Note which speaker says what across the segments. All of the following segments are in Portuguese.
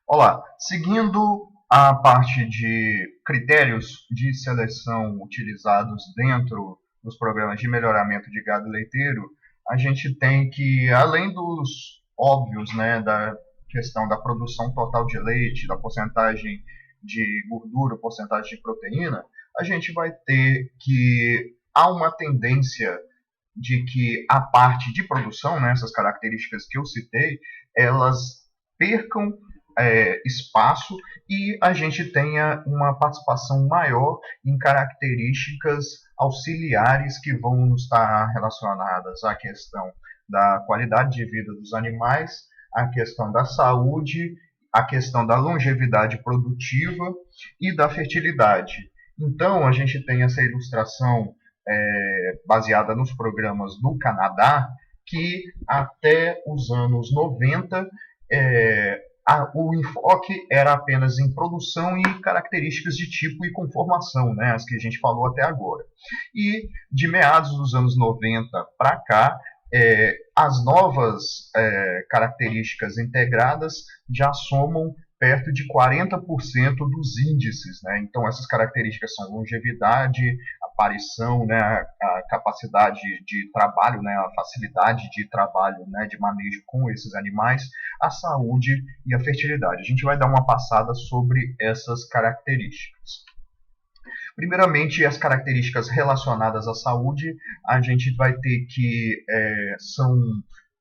Speaker 1: Olá, seguindo a parte de critérios de seleção utilizados dentro dos programas de melhoramento de gado leiteiro, a gente tem que, além dos óbvios, né, da questão da produção total de leite, da porcentagem de gordura, porcentagem de proteína, a gente vai ter que há uma tendência de que a parte de produção, né, essas características que eu citei, elas percam espaço e a gente tenha uma participação maior em características auxiliares que vão estar relacionadas à questão da qualidade de vida dos animais, à questão da saúde, à questão da longevidade produtiva e da fertilidade. Então, a gente tem essa ilustração baseada nos programas do Canadá, que até os anos 90 o enfoque era apenas em produção e características de tipo e conformação, né, as que a gente falou até agora. E de meados dos anos 90 para cá, as novas características integradas já somam perto de 40% dos índices, né? Então essas características são longevidade, aparição, né, a capacidade de trabalho, né, a facilidade de trabalho, né, de manejo com esses animais, a saúde e a fertilidade. A gente vai dar uma passada sobre essas características. Primeiramente, as características relacionadas à saúde, a gente vai ter que são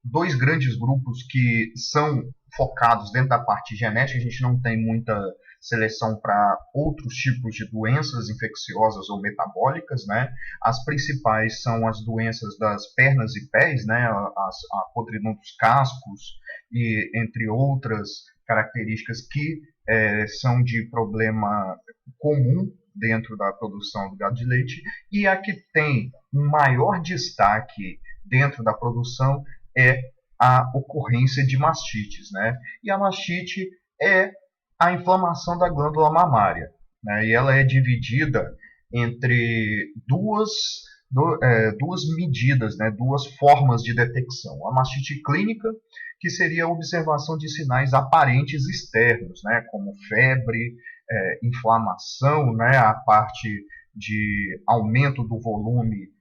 Speaker 1: dois grandes grupos que são focados dentro da parte genética. A gente não tem muita seleção para outros tipos de doenças infecciosas ou metabólicas, né? As principais são as doenças das pernas e pés, né? A podridão dos cascos e entre outras características que são de problema comum dentro da produção do gado de leite, e a que tem um maior destaque dentro da produção é a ocorrência de mastites, né? E a mastite é a inflamação da glândula mamária, né? E ela é dividida entre duas medidas, né? Duas formas de detecção. A mastite clínica, que seria a observação de sinais aparentes externos, né? Como febre, inflamação, né? A parte de aumento do volume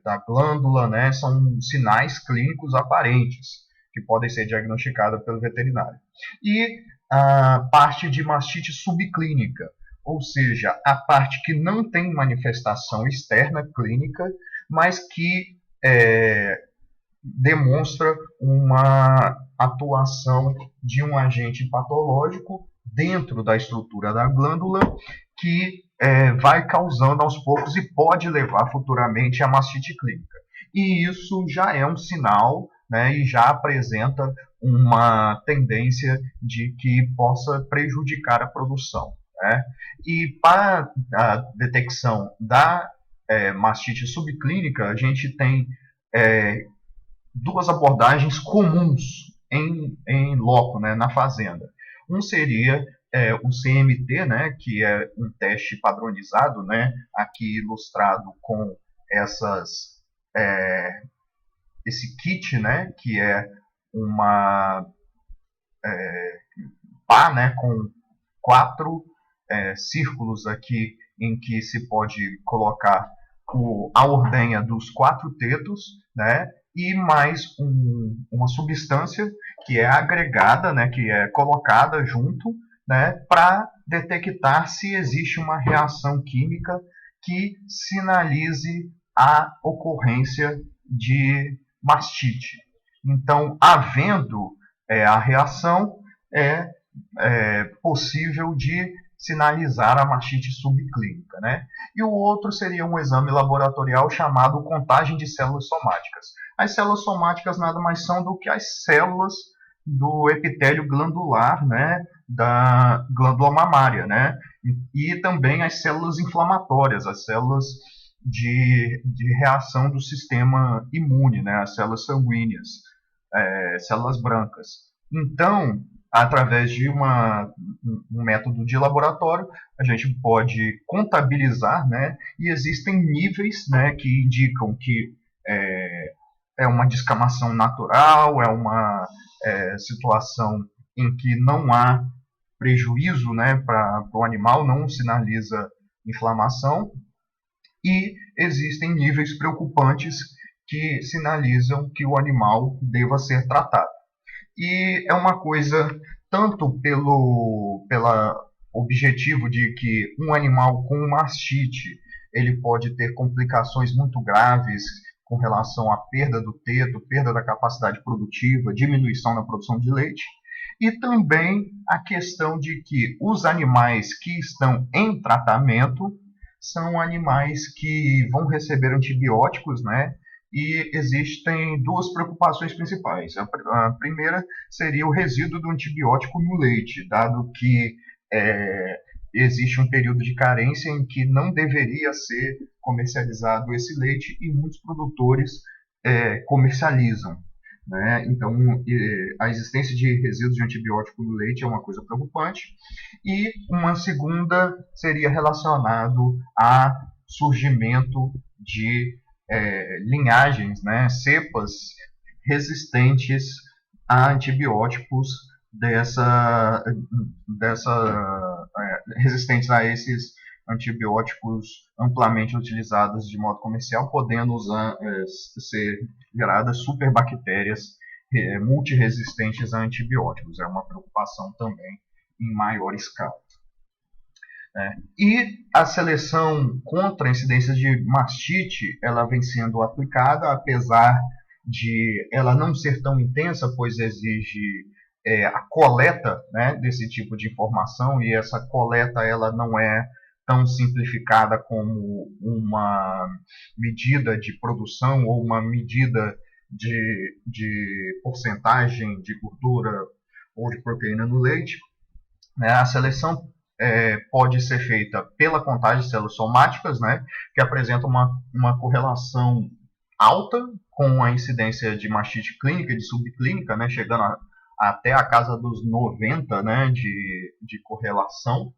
Speaker 1: da glândula, né, são sinais clínicos aparentes que podem ser diagnosticados pelo veterinário. E a parte de mastite subclínica, ou seja, a parte que não tem manifestação externa clínica, mas que demonstra uma atuação de um agente patológico dentro da estrutura da glândula que vai causando aos poucos e pode levar futuramente à mastite clínica. E isso já é um sinal, né, e já apresenta uma tendência de que possa prejudicar a produção, né? E para a detecção da mastite subclínica, a gente tem duas abordagens comuns em loco, né, na fazenda. Um seria o CMT, né, que é um teste padronizado, né, aqui ilustrado com essas, esse kit, né, que é uma pá, né, com quatro círculos aqui em que se pode colocar a ordenha dos quatro tetos, né, e mais uma substância que é agregada, né, que é colocada junto, né, para detectar se existe uma reação química que sinalize a ocorrência de mastite. Então, havendo a reação, é possível de sinalizar a mastite subclínica, né? E o outro seria um exame laboratorial chamado contagem de células somáticas. As células somáticas nada mais são do que as células do epitélio glandular, né, da glândula mamária, né? E também as células inflamatórias, as células de reação do sistema imune, né, as células sanguíneas, células brancas. Então, através de um método de laboratório, a gente pode contabilizar, né, e existem níveis, né, que indicam que é uma descamação natural, é uma situação em que não há prejuízo, né, para o animal, não sinaliza inflamação, e existem níveis preocupantes que sinalizam que o animal deva ser tratado. E é uma coisa tanto pela objetivo de que um animal com mastite ele pode ter complicações muito graves com relação à perda do teto, perda da capacidade produtiva, diminuição na produção de leite, e também a questão de que os animais que estão em tratamento são animais que vão receber antibióticos, né? E existem duas preocupações principais. A primeira seria o resíduo do antibiótico no leite, dado que existe um período de carência em que não deveria ser comercializado esse leite e muitos produtores comercializam. Né? Então, a existência de resíduos de antibiótico no leite é uma coisa preocupante. E uma segunda seria relacionado a surgimento de linhagens, né, cepas resistentes a antibióticos resistentes a esses antibióticos amplamente utilizados de modo comercial, podendo ser geradas superbactérias multiresistentes a antibióticos. É uma preocupação também em maior escala. E a seleção contra incidências de mastite, ela vem sendo aplicada, apesar de ela não ser tão intensa, pois exige a coleta, né, desse tipo de informação, e essa coleta ela não é tão simplificada como uma medida de produção ou uma medida de porcentagem de gordura ou de proteína no leite. A seleção pode ser feita pela contagem de células somáticas, né, que apresenta uma correlação alta com a incidência de mastite clínica e de subclínica, né, chegando até a casa dos 90, né, de correlação,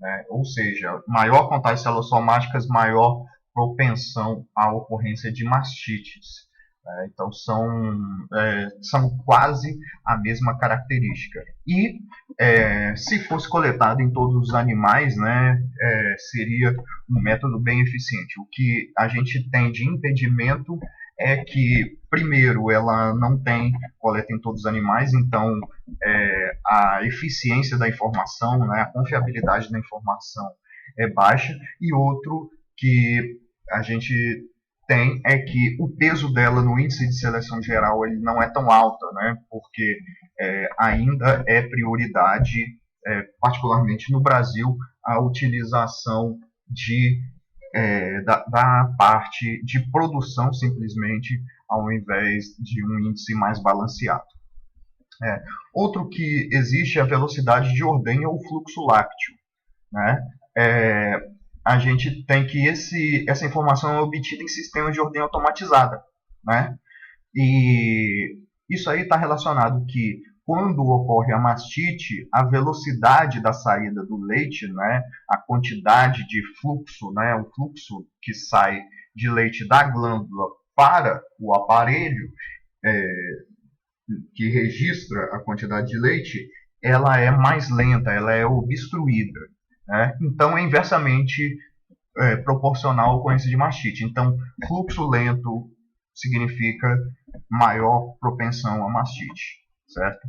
Speaker 1: né, ou seja, maior contagem de células somáticas, maior propensão à ocorrência de mastites. Então são quase a mesma característica. E se fosse coletado em todos os animais, né, seria um método bem eficiente. O que a gente tem de impedimento é que, primeiro, ela não tem coleta em todos os animais, então a eficiência da informação, né, a confiabilidade da informação é baixa, e outro que a gente tem é que o peso dela no índice de seleção geral ele não é tão alto, né, porque ainda é prioridade, particularmente no Brasil, a utilização da parte de produção simplesmente, ao invés de um índice mais balanceado. Outro que existe é a velocidade de ordenha ou fluxo lácteo. Né? A gente tem que essa informação é obtida em sistemas de ordenha automatizada. Né? E isso aí está relacionado que quando ocorre a mastite, a velocidade da saída do leite, né, a quantidade de fluxo, né, o fluxo que sai de leite da glândula para o aparelho que registra a quantidade de leite, ela é mais lenta, ela é obstruída. Né? Então, é inversamente proporcional à ocorrência de mastite. Então, fluxo lento significa maior propensão a mastite, certo?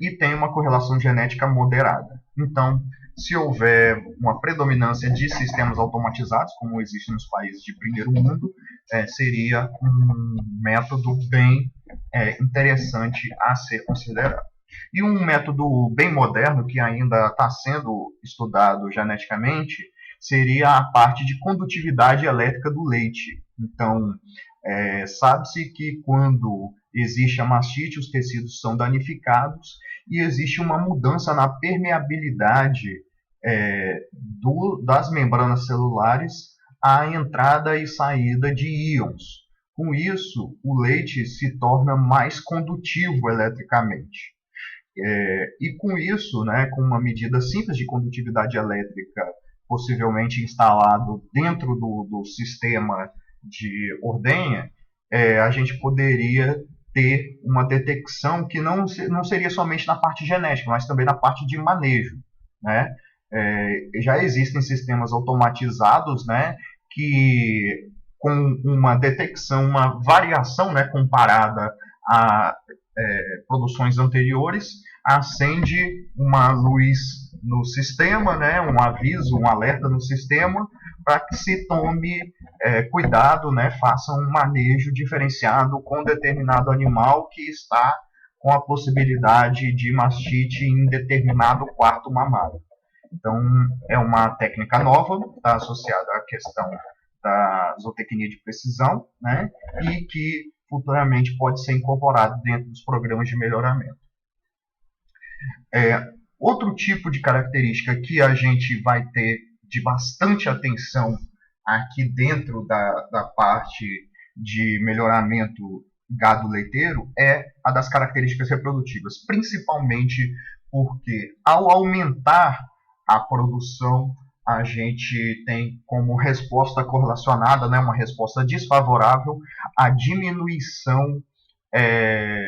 Speaker 1: E tem uma correlação genética moderada. Então, se houver uma predominância de sistemas automatizados, como existe nos países de primeiro mundo, seria um método bem interessante a ser considerado. E um método bem moderno, que ainda está sendo estudado geneticamente, seria a parte de condutividade elétrica do leite. Então, sabe-se que quando existe a mastite, os tecidos são danificados e existe uma mudança na permeabilidade das membranas celulares à entrada e saída de íons. Com isso, o leite se torna mais condutivo eletricamente. E com isso, né, com uma medida simples de condutividade elétrica, possivelmente instalado dentro do sistema de ordenha, a gente poderia ter uma detecção que não seria somente na parte genética, mas também na parte de manejo, né? Já existem sistemas automatizados, né, que com uma detecção, uma variação, né, comparada a produções anteriores, acende uma luz no sistema, né, um aviso, um alerta no sistema, para que se tome cuidado, né, faça um manejo diferenciado com determinado animal que está com a possibilidade de mastite em determinado quarto mamário. Então, é uma técnica nova, está associada à questão da zootecnia de precisão, né, e que futuramente pode ser incorporado dentro dos programas de melhoramento. Outro tipo de característica que a gente vai ter de bastante atenção aqui dentro da parte de melhoramento gado leiteiro é a das características reprodutivas, principalmente porque ao aumentar a produção, a gente tem como resposta correlacionada, né, uma resposta desfavorável, a diminuição,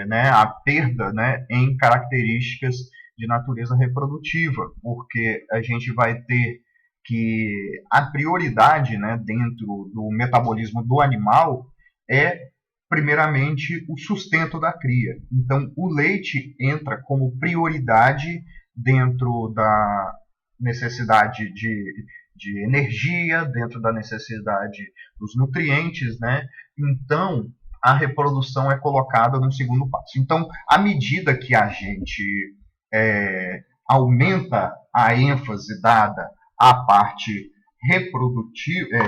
Speaker 1: né, a perda, né, em características de natureza reprodutiva, porque a gente vai ter que a prioridade, né, dentro do metabolismo do animal é primeiramente o sustento da cria. Então, o leite entra como prioridade dentro da necessidade de energia, dentro da necessidade dos nutrientes, né? Então, a reprodução é colocada no segundo passo. Então, à medida que a gente aumenta a ênfase dada à parte reprodutiva,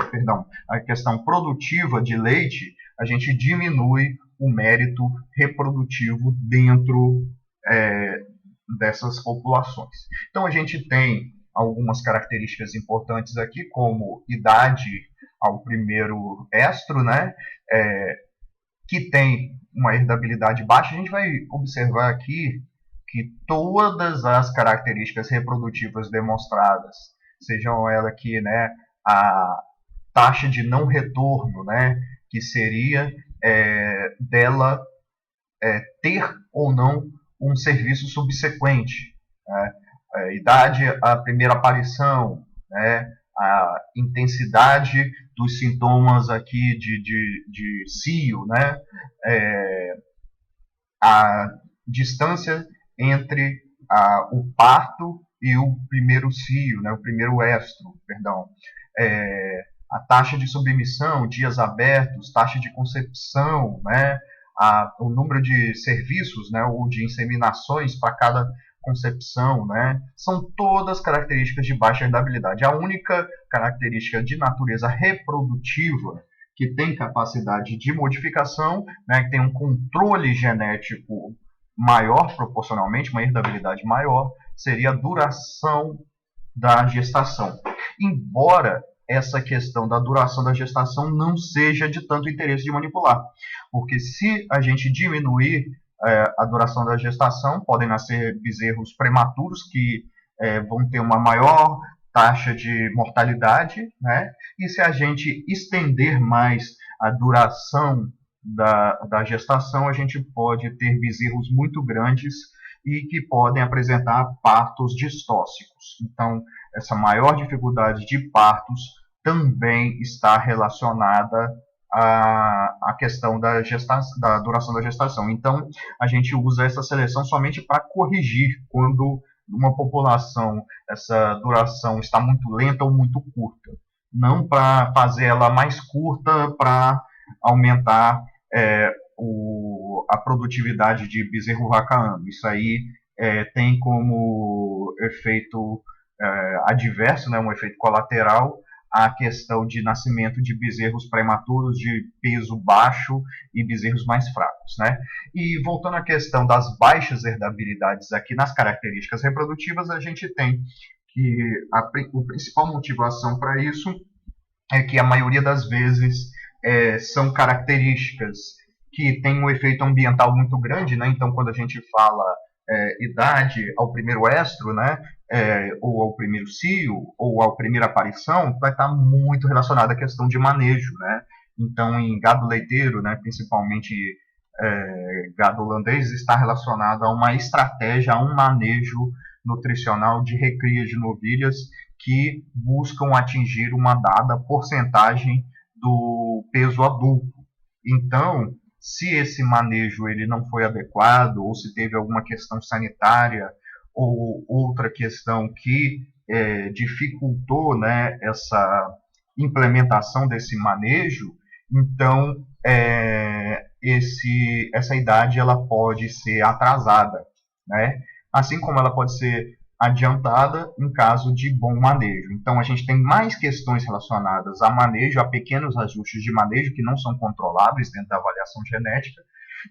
Speaker 1: a questão produtiva de leite, a gente diminui o mérito reprodutivo dentro dessas populações. Então, a gente tem algumas características importantes aqui, como idade ao primeiro estro, né? Que tem uma herdabilidade baixa. A gente vai observar aqui que todas as características reprodutivas demonstradas, sejam elas aqui, né, a taxa de não retorno, né, que seria dela ter ou não um serviço subsequente, né, idade à primeira aparição, né, a intensidade dos sintomas aqui de cio, né, a distância entre o parto e o primeiro cio, né, o primeiro estro, perdão, a taxa de submissão, dias abertos, taxa de concepção, né, o número de serviços, né, ou de inseminações para cada concepção, né, são todas características de baixa herdabilidade. A única característica de natureza reprodutiva que tem capacidade de modificação, né, que tem um controle genético maior proporcionalmente, uma herdabilidade maior, seria a duração da gestação. Embora essa questão da duração da gestação não seja de tanto interesse de manipular, porque se a gente diminuir a duração da gestação, podem nascer bezerros prematuros que vão ter uma maior taxa de mortalidade, né? E se a gente estender mais a duração da gestação, a gente pode ter bezerros muito grandes e que podem apresentar partos distóxicos. Então, essa maior dificuldade de partos também está relacionada à questão da duração da gestação. Então, a gente usa essa seleção somente para corrigir quando uma população essa duração está muito lenta ou muito curta. Não para fazer ela mais curta para aumentar a produtividade de bezerro vacaano. Isso aí tem como efeito adverso, né, um efeito colateral, a questão de nascimento de bezerros prematuros de peso baixo e bezerros mais fracos, né? E voltando à questão das baixas herdabilidades aqui nas características reprodutivas, a gente tem que a principal motivação para isso é que a maioria das vezes são características que têm um efeito ambiental muito grande, né? Então, quando a gente fala idade ao primeiro estro, né, ou ao primeiro cio, ou à primeira aparição, vai estar muito relacionada à questão de manejo, né? Então, em gado leiteiro, né, principalmente gado holandês está relacionada a uma estratégia, a um manejo nutricional de recria de novilhas que buscam atingir uma dada porcentagem do peso adulto. Então, se esse manejo ele não foi adequado, ou se teve alguma questão sanitária, ou outra questão que dificultou, né, essa implementação desse manejo, então essa idade ela pode ser atrasada, né? Assim como ela pode ser adiantada em caso de bom manejo. Então a gente tem mais questões relacionadas a manejo, a pequenos ajustes de manejo que não são controláveis dentro da avaliação genética,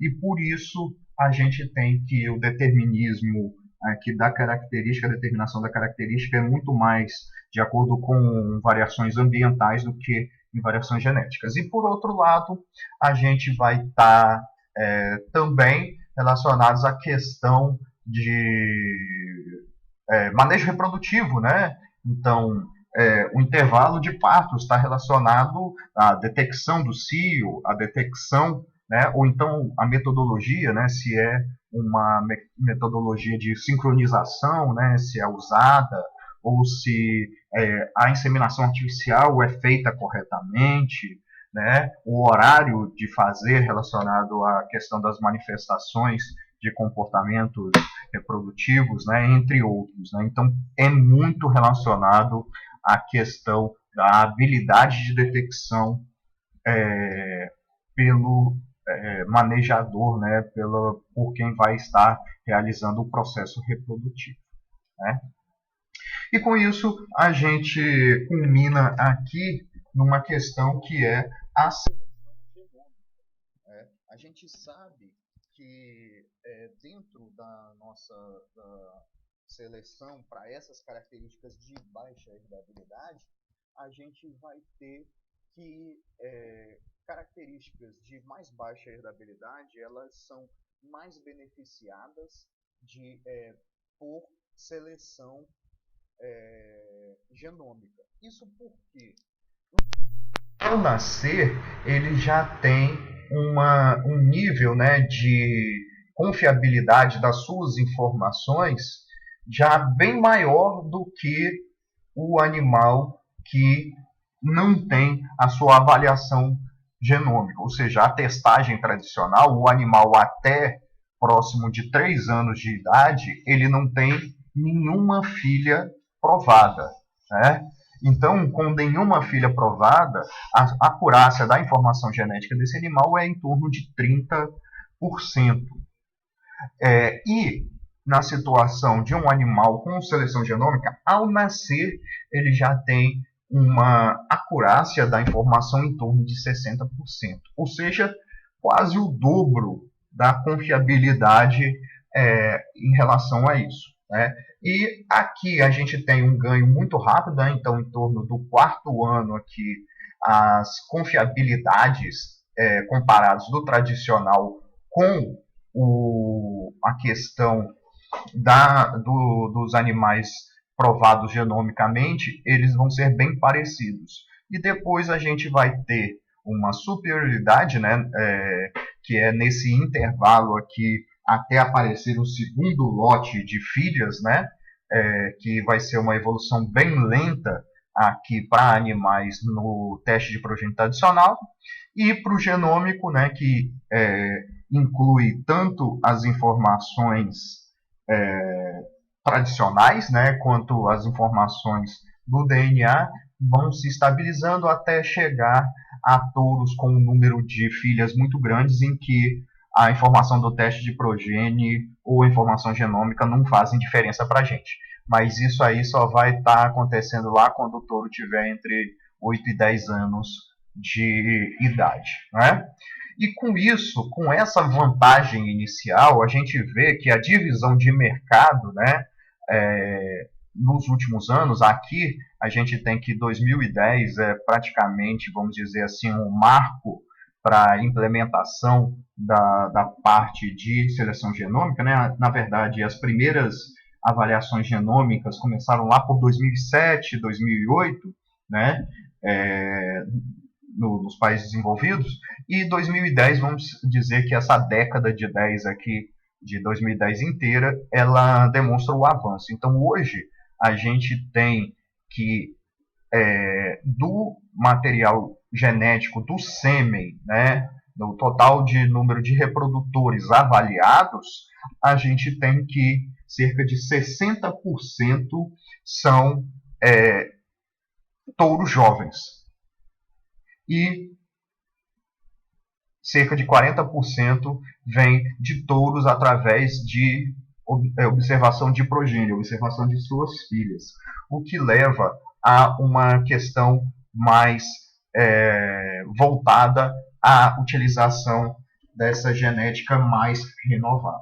Speaker 1: e por isso a gente tem que o determinismo aqui da característica, a determinação da característica é muito mais de acordo com variações ambientais do que em variações genéticas. E por outro lado, a gente vai estar também relacionados à questão de manejo reprodutivo, né? Então, o intervalo de partos está relacionado à detecção do cio, à detecção, né? Ou então a metodologia, né? Se é uma metodologia de sincronização, né? Se é usada, ou se a inseminação artificial é feita corretamente, né? O horário de fazer relacionado à questão das manifestações de comportamentos reprodutivos, né, entre outros. Né? Então, é muito relacionado à questão da habilidade de detecção pelo manejador, né, por quem vai estar realizando o processo reprodutivo. Né? E com isso, a gente culmina aqui numa questão que é a seleção genômica. A gente sabe que dentro da nossa seleção para essas características de baixa herdabilidade, a gente vai ter que características de mais baixa herdabilidade elas são mais beneficiadas por seleção genômica. Isso porque ao nascer ele já tem um nível, né, de confiabilidade das suas informações já bem maior do que o animal que não tem a sua avaliação genômica, ou seja, a testagem tradicional, o animal até próximo de 3 anos de idade, ele não tem nenhuma filha provada, né? Então, com nenhuma filha provada, a acurácia da informação genética desse animal é em torno de 30%. E na situação de um animal com seleção genômica, ao nascer, ele já tem uma acurácia da informação em torno de 60%, ou seja, quase o dobro da confiabilidade em relação a isso. Né? E aqui a gente tem um ganho muito rápido, né? Então em torno do 4º ano aqui, as confiabilidades comparadas do tradicional com a questão dos animais provados genomicamente, eles vão ser bem parecidos. E depois a gente vai ter uma superioridade, né, que é nesse intervalo aqui até aparecer o segundo lote de filhas, né, que vai ser uma evolução bem lenta aqui para animais no teste de progênie tradicional, e para o genômico, né, que inclui tanto as informações tradicionais, né, quanto as informações do DNA, vão se estabilizando até chegar a touros com um número de filhas muito grandes em que a informação do teste de progênie ou a informação genômica não fazem diferença para a gente. Mas isso aí só vai estar acontecendo lá quando o touro tiver entre 8 e 10 anos de idade. Né? E com isso, com essa vantagem inicial, a gente vê que a divisão de mercado, né, nos últimos anos, aqui a gente tem que 2010 é praticamente, vamos dizer assim, um marco para a implementação da parte de seleção genômica. Né? Na verdade, as primeiras avaliações genômicas começaram lá por 2007, 2008, né? nos países desenvolvidos, e 2010, vamos dizer que essa década de 10 aqui, de 2010 inteira, ela demonstra o avanço. Então, hoje, a gente tem que, do material genético do sêmen, né, no total de número de reprodutores avaliados, a gente tem que cerca de 60% são touros jovens. E cerca de 40% vem de touros através de observação de progênio, observação de suas filhas, o que leva a uma questão mais voltada à utilização dessa genética mais renovada.